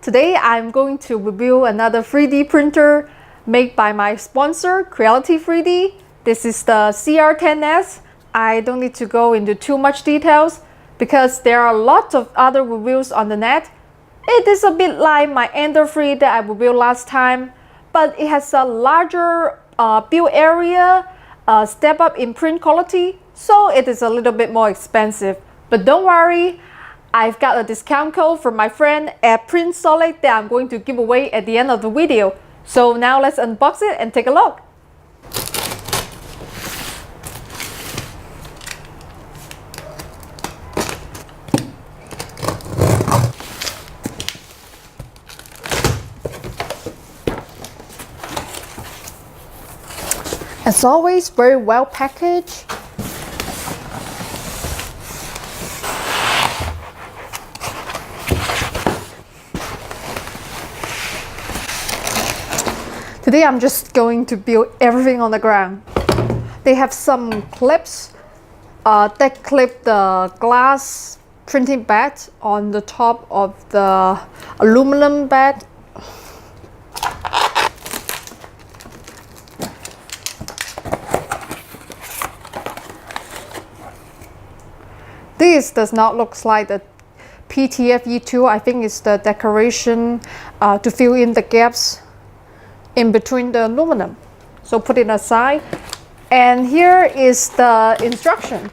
Today I'm going to review another 3D printer made by my sponsor, Creality 3D. This is the CR10S. I don't need to go into too much details because there are lots of other reviews on the net. It is a bit like my Ender 3 that I reviewed last time, but it has a larger build area, step up in print quality, so it is a little bit more expensive. But don't worry, I've got a discount code from my friend at Print Solid that I'm going to give away at the end of the video. So now let's unbox it and take a look. As always, very well packaged. Today I'm just going to build everything on the ground. They have some clips that clip the glass printing bed on the top of the aluminum bed. This does not look like the PTFE2. I think it's the decoration to fill in the gaps in between the aluminum. So put it aside. And here is the instruction.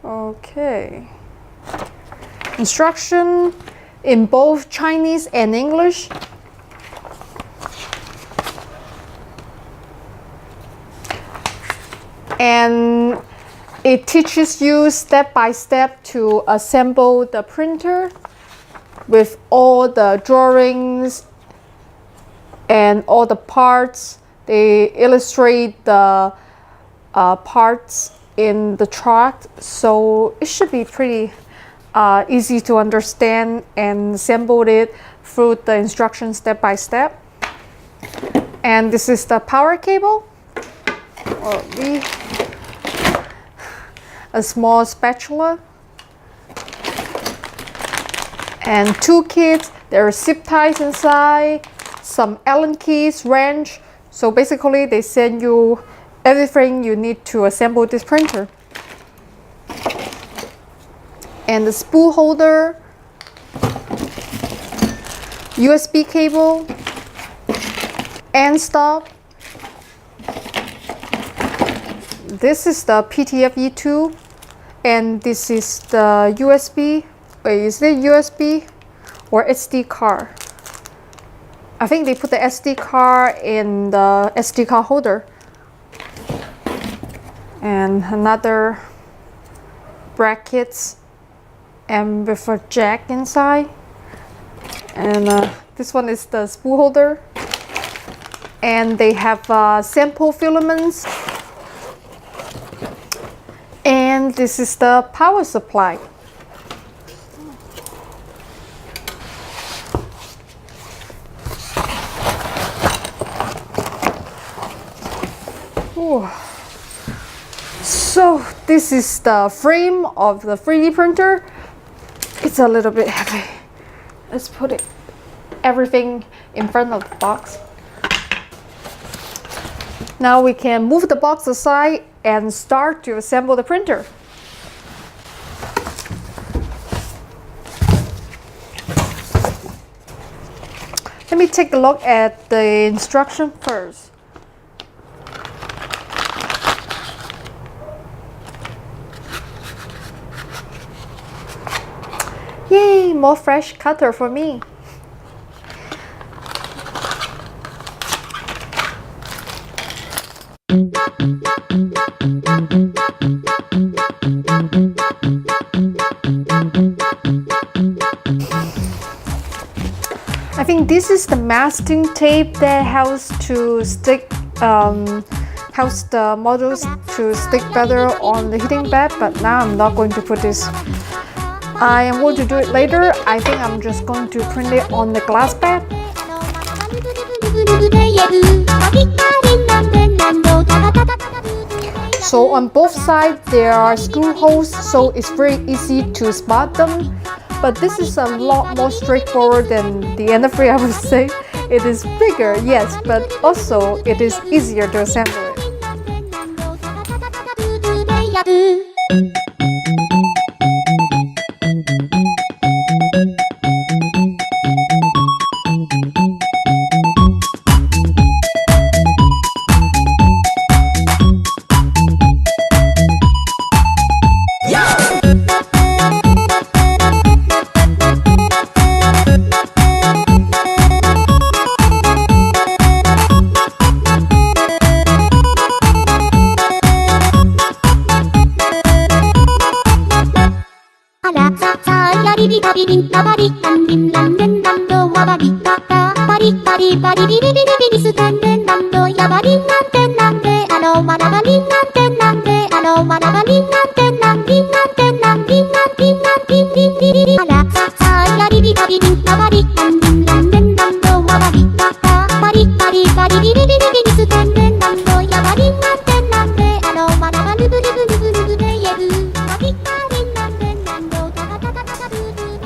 Okay. Instruction in both Chinese and English. And it teaches you step by step to assemble the printer with all the drawings and all the parts. They illustrate the parts in the chart, so it should be pretty easy to understand and assemble it through the instructions step by step. And this is the power cable. A small spatula and two kits. There are zip ties inside, some Allen keys, wrench. So basically they send you everything you need to assemble this printer. And the spool holder, USB cable, end stop. This is the PTFE2 and this is the USB. Wait, is it USB or SD card? I think they put the SD card in the SD card holder. And another brackets and with a jack inside. And this one is the spool holder. And they have sample filaments. And this is the power supply. Ooh. So this is the frame of the 3D printer. It's a little bit heavy. Let's put everything in front of the box. Now we can move the box aside and start to assemble the printer. Let me take a look at the instruction first. Yay, more fresh cutter for me. I think this is the masking tape that helps to stick, helps the models to stick better on the heating bed, but now I'm not going to put this. I am going to do it later. I think I'm just going to print it on the glass bed. So on both sides there are screw holes, so it's very easy to spot them. But this is a lot more straightforward than the other three, I would say. It is bigger, yes, but also it is easier to assemble it.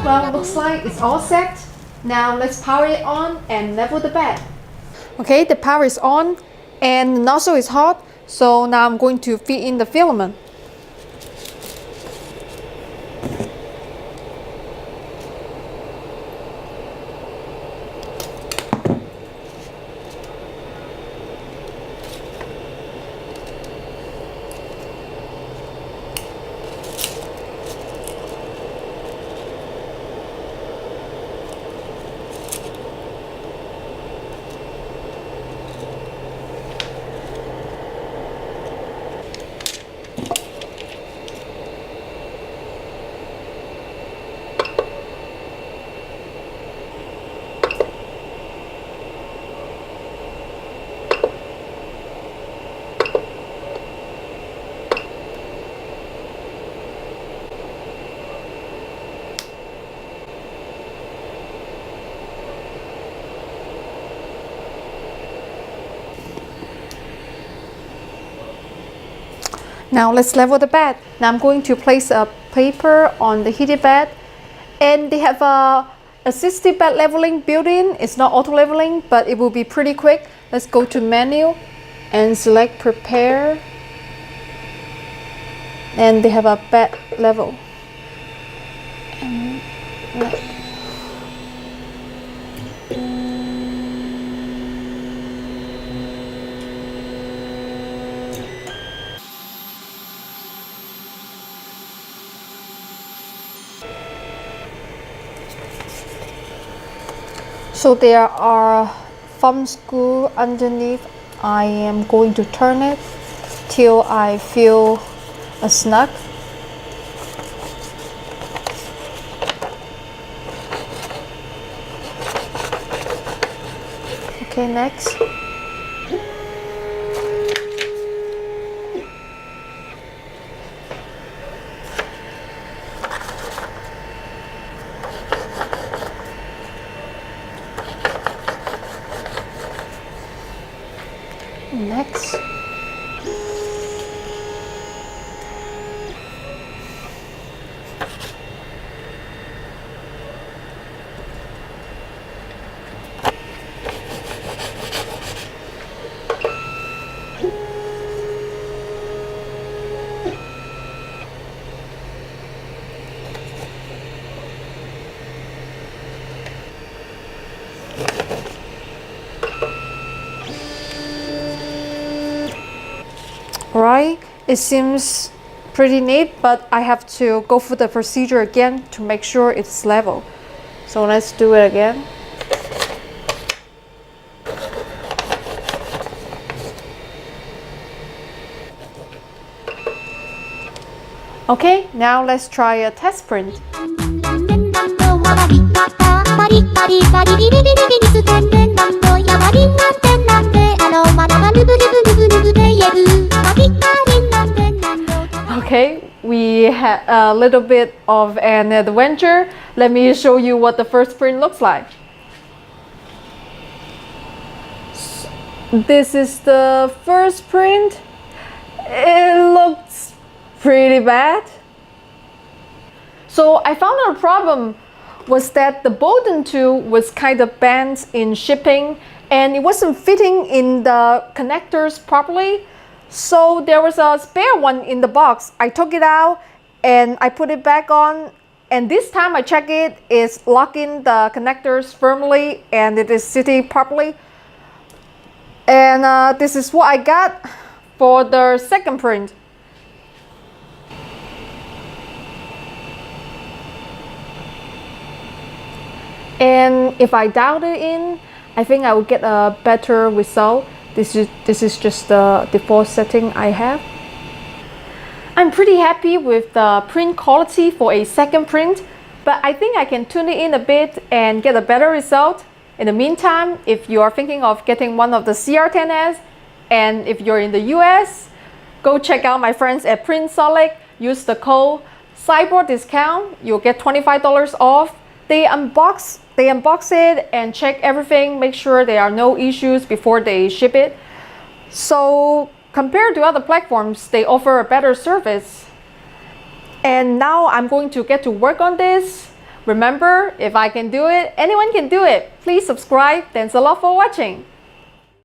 Well, looks like it's all set. Now let's power it on and level the bed. Okay, the power is on and the nozzle is hot, so now I'm going to feed in the filament. Now let's level the bed. Now I'm going to place a paper on the heated bed, and they have a assisted bed leveling built-in. It's not auto leveling, but it will be pretty quick. Let's go to menu and select prepare, and they have a bed level. So there are thumb screw underneath. I am going to turn it till I feel a snug. Okay, next. Next. Right, it seems pretty neat, but I have to go through the procedure again to make sure it's level. So let's do it again. Okay, now let's try a test print. Okay, we had a little bit of an adventure. Let me show you what the first print looks like. This is the first print, It looks pretty bad. So I found out a problem was that the Bolden tool was kind of bent in shipping and it wasn't fitting in the connectors properly. So there was a spare one in the box. I took it out and I put it back on, and this time I check it, it's locking the connectors firmly and it is sitting properly. And this is what I got for the second print. And if I dialed it in, I think I would get a better result. This is just the default setting I have. I'm pretty happy with the print quality for a second print, but I think I can tune it in a bit and get a better result. In the meantime, if you are thinking of getting one of the CR10S, and if you're in the US, go check out my friends at PrintSolic. Use the code Cyborg discount. You'll get $25 off. They unbox it and check everything, make sure there are no issues before they ship it. So compared to other platforms, they offer a better service. And now I'm going to get to work on this. Remember, if I can do it, anyone can do it. Please subscribe. Thanks a lot for watching.